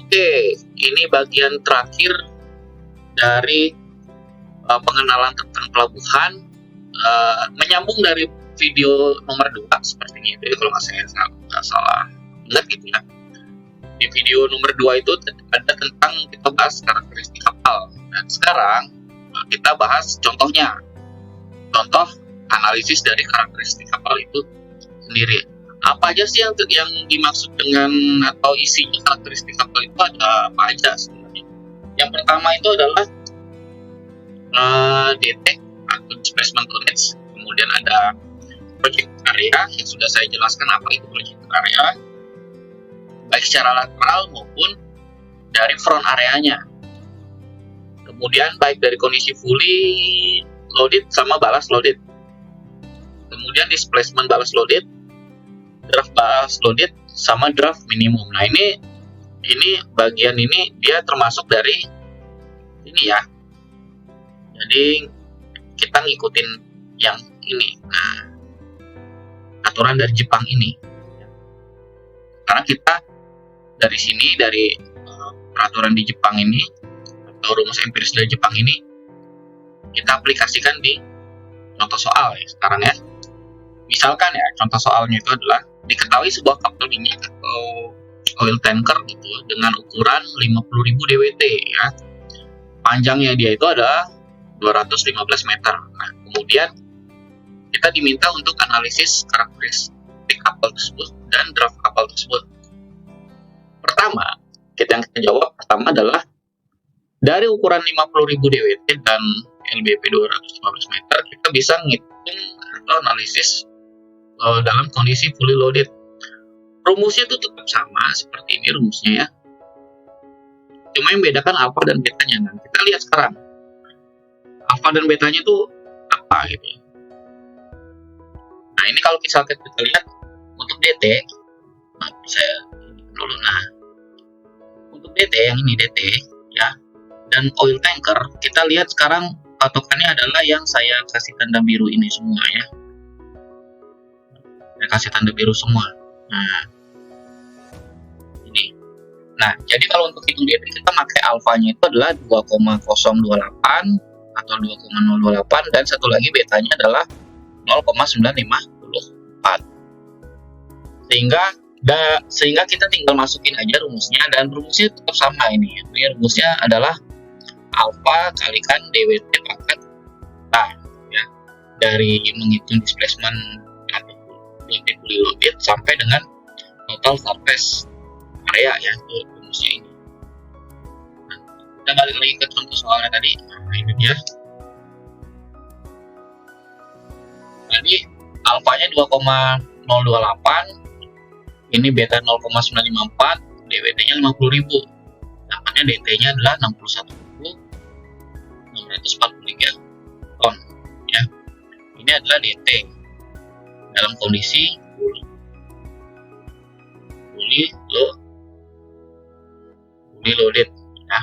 Oke, ini bagian terakhir dari pengenalan tentang pelabuhan, menyambung dari video nomor 2 sepertinya itu, kalau nggak salah ingat gitu ya. Di video nomor 2 itu ada tentang kita bahas karakteristik kapal. Dan sekarang kita bahas contohnya. Contoh analisis dari karakteristik kapal itu sendiri. Apa aja sih yang dimaksud dengan atau isinya karakteristik kapal itu, ada apa aja sebenarnya? Yang pertama itu adalah DT atau displacement tonnage, kemudian ada project area yang sudah saya jelaskan apa itu project area, baik secara lateral maupun dari front areanya. Kemudian baik dari kondisi fully loaded sama ballast loaded. Kemudian displacement ballast loaded, draft ballast loaded, sama draft minimum. Nah ini bagian ini dia termasuk dari ini ya. Jadi kita ngikutin yang ini. Nah, aturan dari Jepang ini. Karena kita dari sini, dari peraturan di Jepang ini atau rumus empiris dari Jepang ini, kita aplikasikan di contoh soal ya sekarang ya. Misalkan ya, contoh soalnya itu adalah diketahui sebuah kapal minyak atau oil tanker gitu dengan ukuran 50.000 DWT ya. Panjangnya dia itu adalah 215 meter. Nah, kemudian kita diminta untuk analisis karakteristik kapal tersebut dan draft kapal tersebut. Pertama, yang kita jawab pertama adalah dari ukuran 50.000 DWT dan LBP 215 meter, kita bisa ngitung atau analisis dalam kondisi fully loaded. Rumusnya itu tetap sama seperti ini rumusnya ya. Cuma yang membedakan alfa dan betanya. Nah, kita lihat sekarang. Alfa dan betanya itu apa gitu ya. Nah, ini kalau misalkan kita lihat untuk DT, saya dulu. Nah, untuk DT yang ini DT ya, dan oil tanker, kita lihat sekarang patokannya adalah yang saya kasih tanda biru ini semua ya. Saya kasih tanda biru semua. Nah, ini. Nah, jadi kalau untuk hitung DT kita pakai alfanya itu adalah 2,028 atau 2,028 dan satu lagi betanya adalah 0,954. Sehingga kita tinggal masukin aja rumusnya, dan rumusnya tetap sama ini. Ini rumusnya adalah alfa kalikan DWT pangkat T ya. Dari menghitung displacement atau DWT fully loaded sampai dengan total surface area ya, itu rumusnya ini. Nah, kita balik lagi ke contoh soalnya tadi. Nah, ini dia. Tadi alfanya 2,028, ini beta 0,954, DWT-nya 50.000. Sedangkan DT-nya adalah 61.643 ton ya. Ini adalah DT dalam kondisi fully loaded ya.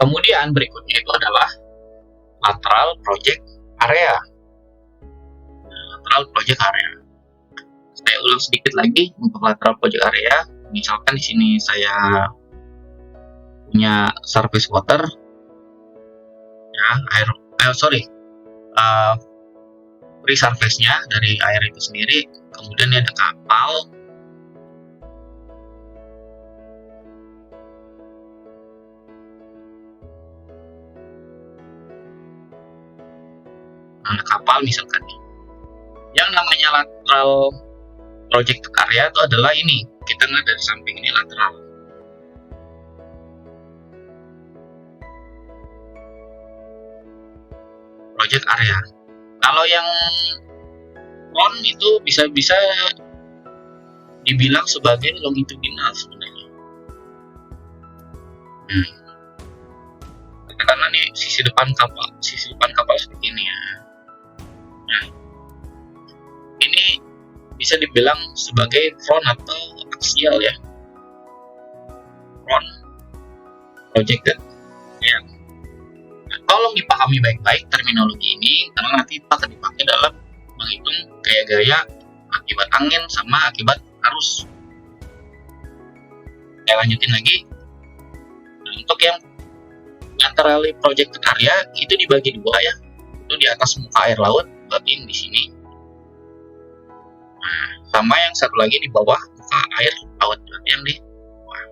Kemudian berikutnya itu adalah lateral project area. Lateral project area. Saya ulang sedikit lagi untuk lateral project area. Misalkan di sini saya punya surface water, ya, free surface-nya dari air itu sendiri. Kemudian ada kapal. Ada kapal misalkan nih. Yang namanya lateral project area itu adalah ini, kita nggak dari samping ini lateral. Project area. Kalau yang front itu bisa dibilang sebagai longitudinal sebenarnya. Karena nih sisi depan kapal seperti ini ya. Nah, ini bisa dibilang sebagai front atau axial ya. Front projected ya. Nah, tolong dipahami baik-baik terminologi ini karena nanti itu akan dipakai dalam menghitung gaya-gaya akibat angin sama akibat arus. Saya lanjutin lagi. Nah, untuk yang laterally projected area itu dibagi dua ya. Itu di atas muka air laut, berarti di sini. Nah, sama yang satu lagi di bawah muka air laut, berarti yang di bawah.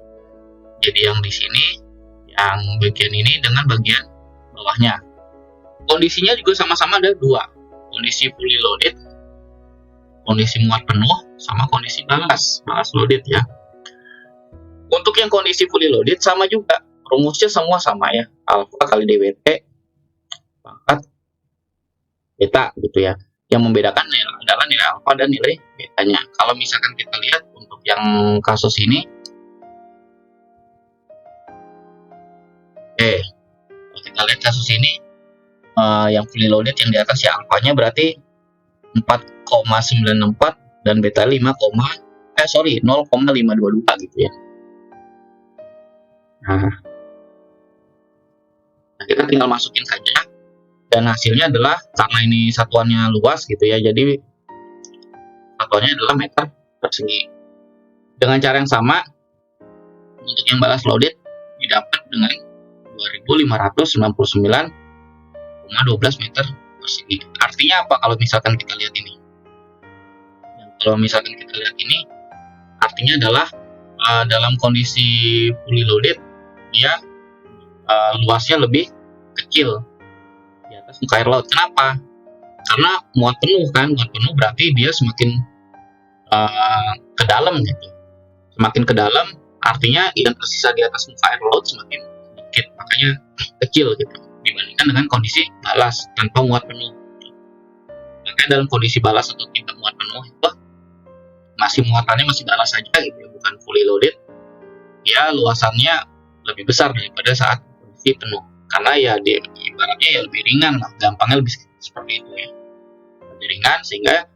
Jadi yang di sini, yang bagian ini dengan bagian bawahnya. Kondisinya juga sama-sama ada dua. Kondisi fully loaded, kondisi muat penuh, sama kondisi balas loaded ya. Untuk yang kondisi fully loaded sama juga, rumusnya semua sama ya, alfa kali dWt pangkat beta gitu ya. Yang membedakan adalah nilai alfa dan nilai betanya. Kalau misalkan kita lihat untuk yang kasus ini, kalau kita lihat kasus ini, yang fully loaded yang di atas ya alfanya berarti 4,964 dan beta 0,522 gitu ya. Nah, kita tinggal masukin saja dan hasilnya adalah, karena ini satuannya luas gitu ya, jadi satuannya adalah meter persegi. Dengan cara yang sama untuk yang balas loaded didapat dengan 2599,12 meter persegi. Artinya apa kalau misalkan kita lihat ini? Kalau misalkan kita lihat ini, artinya adalah dalam kondisi fully loaded dia luasnya lebih kecil di atas muka air laut. Kenapa? Karena muat penuh kan, muat penuh berarti dia semakin ke dalam gitu. Semakin ke dalam artinya yang tersisa di atas muka air laut semakin sedikit, makanya kecil gitu dibandingkan dengan kondisi balas tanpa muat penuh. Makanya dalam kondisi balas atau tidak muat penuh itu masih muatannya masih balas saja gitu ya, bukan fully loaded. Ya luasannya lebih besar daripada saat kondisi penuh, karena ya ibaratnya ya lebih ringan lah, gampangnya lebih seperti itu ya, lebih ringan sehingga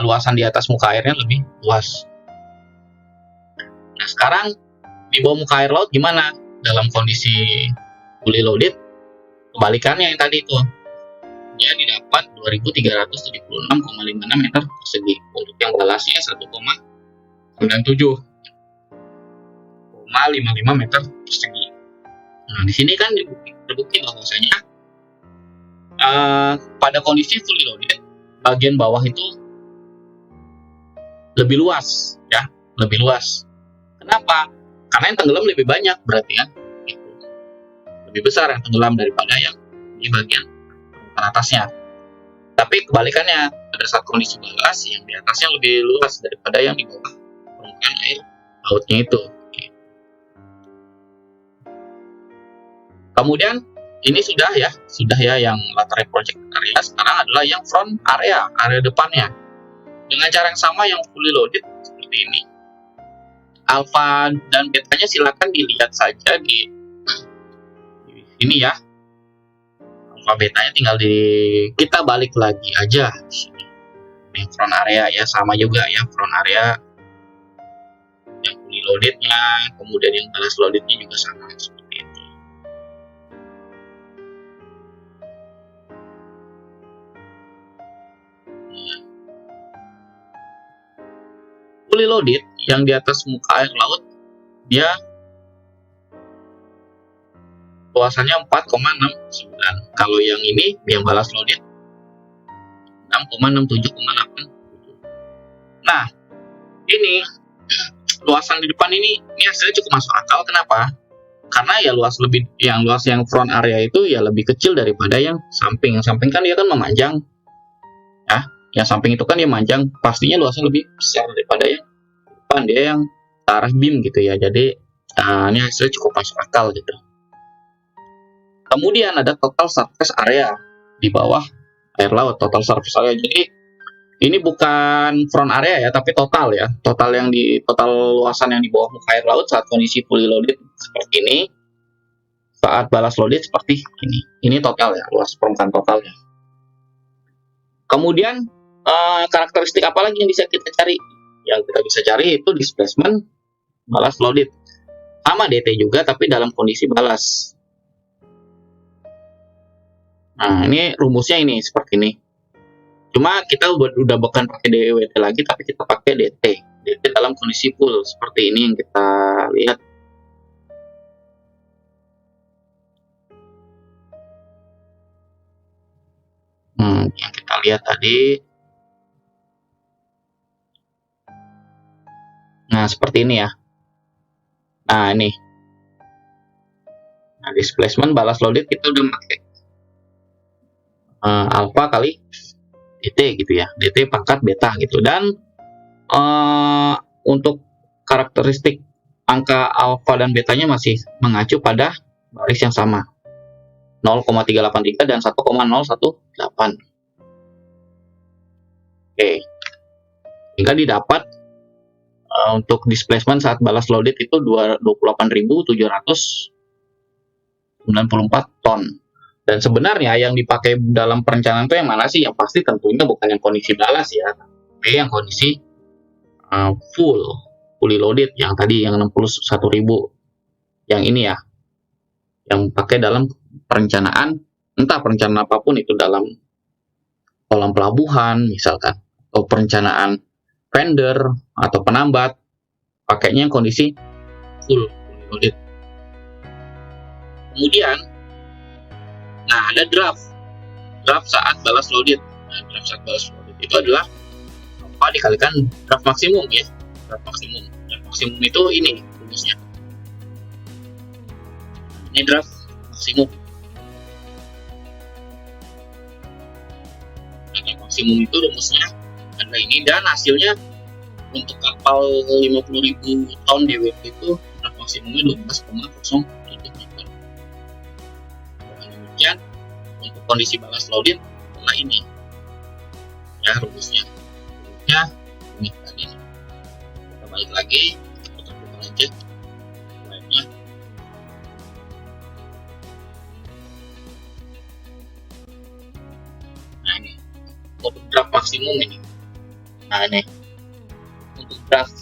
luasan di atas muka airnya lebih luas. Nah sekarang di bawah muka air laut gimana? Dalam kondisi fully loaded kebalikannya yang tadi itu, dia didapat 2376,56 meter persegi. Untuk yang balasnya 1,97,55 meter persegi. Nah di sini kan terbukti bahwasanya pada kondisi fully loaded bagian bawah itu lebih luas ya, lebih luas. Kenapa? Karena yang tenggelam lebih banyak berarti ya, gitu. Lebih besar yang tenggelam daripada yang di bagian atasnya. Tapi kebalikannya, pada saat kondisi balas yang di atasnya lebih luas daripada yang di bawah permukaan air lautnya itu. Kemudian ini sudah ya yang lateral project area. Sekarang adalah yang front area depannya. Dengan cara yang sama yang fully loaded seperti ini. Alfa dan betanya silakan dilihat saja di sini ya. Alfa betanya tinggal kita balik lagi aja. Ini front area ya, sama juga ya front area yang fully loadednya, kemudian yang balas loadednya juga sama seperti itu. Fully loaded yang di atas muka air laut dia luasannya 4,69. Kalau yang ini yang balas loaded 6,67,8. Nah ini luasan di depan ini hasilnya cukup masuk akal. Kenapa? Karena ya luas yang front area itu ya lebih kecil daripada yang samping. Yang samping kan dia kan memanjang ya. Yang samping itu kan dia manjang, pastinya luasnya lebih besar daripada yang depan, dia yang ke arah beam gitu ya. Jadi ini hasilnya cukup masuk akal gitu. Kemudian ada total surface area di bawah air laut, total surface area. Jadi ini bukan front area ya, tapi total ya. Total luasan yang di bawah muka air laut saat kondisi fully loaded seperti ini, saat balas loaded seperti ini. Ini total ya, luas permukaan totalnya. Kemudian karakteristik apa lagi yang bisa kita cari? Yang kita bisa cari itu displacement balas loaded. Sama DT juga tapi dalam kondisi balas. Nah, ini rumusnya ini seperti ini. Cuma kita udah bukan pakai dWt lagi tapi kita pakai DT. DT dalam kondisi kondisi full seperti ini yang kita lihat. Yang kita lihat tadi. Nah, seperti ini ya. Nah, ini. Nah, displacement balas loaded kita udah pakai alpha kali dt gitu ya. dt pangkat beta gitu. Dan untuk karakteristik angka alpha dan betanya masih mengacu pada baris yang sama. 0,383 dan 1,018. Oke. Hingga didapat untuk displacement saat balas loaded itu 28.794 ton. Dan sebenarnya yang dipakai dalam perencanaan itu yang mana sih? Yang pasti tentunya bukan yang kondisi balas ya, tapi yang kondisi fully loaded yang tadi yang 61.000. Yang ini ya, yang pakai dalam perencanaan, entah perencanaan apapun itu, dalam kolam pelabuhan misalkan, atau perencanaan vendor atau penambat, pakainya yang kondisi fully loaded. Kemudian, nah ada draft saat balas loaded. Nah, draft saat balas loaded itu adalah apa dikalikan draft maksimum ya. Draft maksimum itu ini rumusnya. Ini draft maksimum. Nah, draft maksimum itu rumusnya ada ini, dan hasilnya untuk kapal 50.000 ton DWP itu draft maksimumnya 12,07 meter. Dan kemudian untuk kondisi balas loaded adalah ini ya rumusnya ini tadi. Kita balik lagi, kita buka aja slide-nya. Nah ini untuk draft maksimum ini. Nah ini untuk draft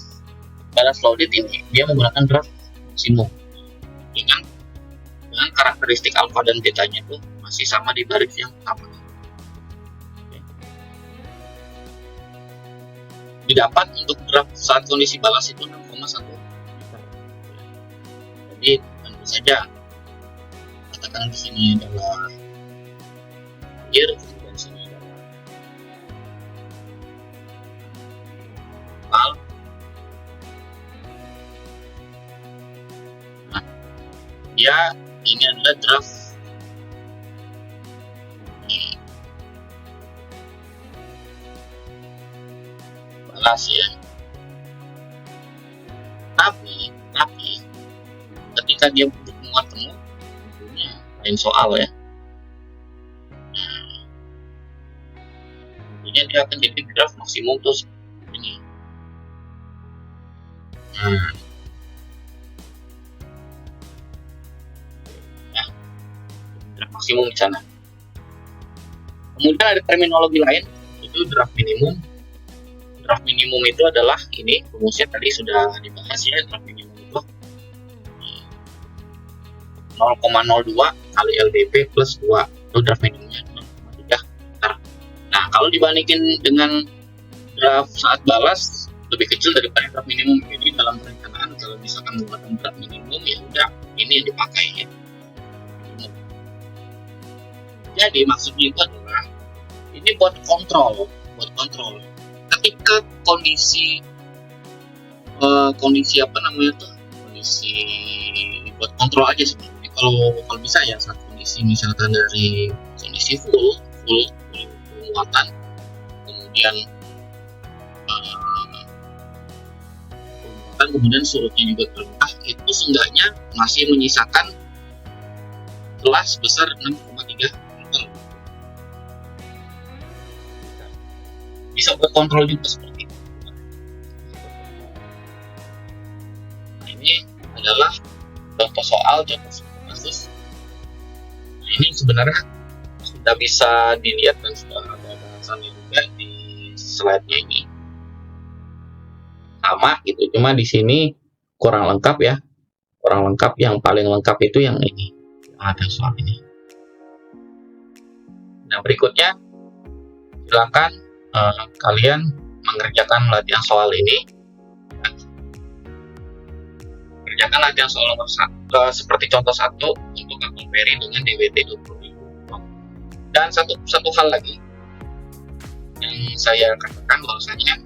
balas loaded ini dia menggunakan draft maksimum dengan karakteristik alpha dan betanya itu masih sama di baris yang sama. Didapat untuk draft saat kondisi balas itu 6,1 meter. Jadi tentu saja katakan di sini adalah air, kemudian di sini adalah kapal. Nah, dia ini adalah draft balas ya. Tapi ketika dia butuh muat temu, tentunya lain soal ya. Tentunya dia akan jadi draft maksimum terus ini. Draft maksimum di sana. Kemudian ada terminologi lain, itu draft minimum. Draft minimum itu adalah ini rumusnya tadi sudah dibahas ya. Draft minimum itu 0,02 kali LDP plus 2, itu draft minimumnya 0,3 meter. Nah kalau dibandingin dengan draft saat balas lebih kecil daripada draft minimum. Jadi dalam perencanaan kalau misalkan menggunakan draft minimum ya udah ini yang dipakai ya. Jadi maksudnya itu adalah ini buat kontrol. Ketika kondisi apa namanya tuh, kondisi buat kontrol aja sebenarnya. Kalau bisa ya saat kondisi misalkan dari kondisi full muatan, kemudian surutnya juga terendah, itu seenggaknya masih menyisakan celah sebesar 6,3 meter. Bisa berkontrol juga seperti itu. Nah, ini adalah contoh kasus. Nah, ini sebenarnya sudah bisa dilihat dan sudah ada bahasannya juga di slide-nya ini. Sama gitu, cuma di sini kurang lengkap ya. Kurang lengkap, yang paling lengkap itu yang ini. Ada soal ini. Nah, berikutnya silakan kalian mengerjakan latihan soal ini. Kerjakan latihan soal nomor 1 seperti contoh 1 untuk kapal feri dengan DWT 20.000. Dan satu hal lagi yang saya katakan bahwasanya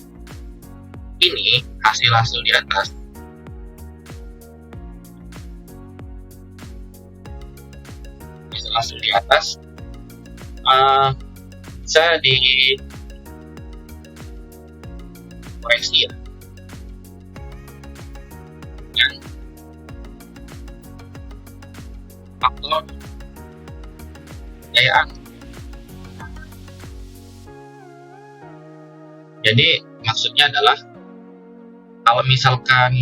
ini hasil-hasil di atas bisa dikoreksi ya dengan faktor kepercayaan. Jadi maksudnya adalah kalau misalkan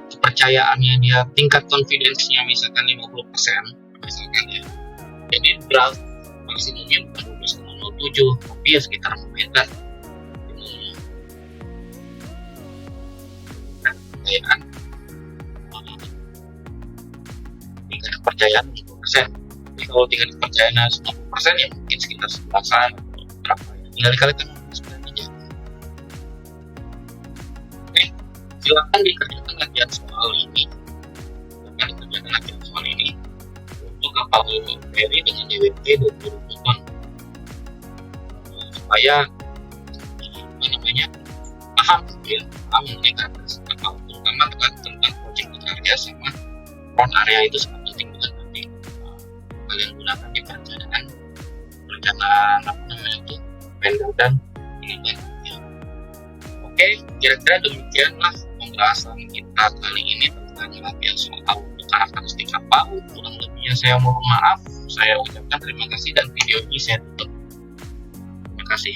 kepercayaannya dia tingkat confidence-nya misalkan 50% misalkan ya, jadi draft maksimumnya bukan 12,07 tapi ya sekitar 1 meter. Kepercayaan tingkat kepercayaan 50%. Jadi kalau tingkat kepercayaannya 90% ya mungkin sekitar 11-an atau berapa ya, tinggal dikalikan sebenarnya. Oke, silakan dikerjakan latihan soal ini untuk kapal feri dengan DWT 20.000 ton supaya paham mengenai atas kapal, terutama tentang project area sama front area itu sangat penting banget nanti kalian gunakan di perencanaan vendor dan pengembangan. Oke, kira-kira demikianlah pembahasan kita kali ini tentang latihan soal untuk karakteristik kapal. Kurang lebihnya saya mohon maaf. Saya ucapkan terima kasih dan video ini saya tutup. Terima kasih.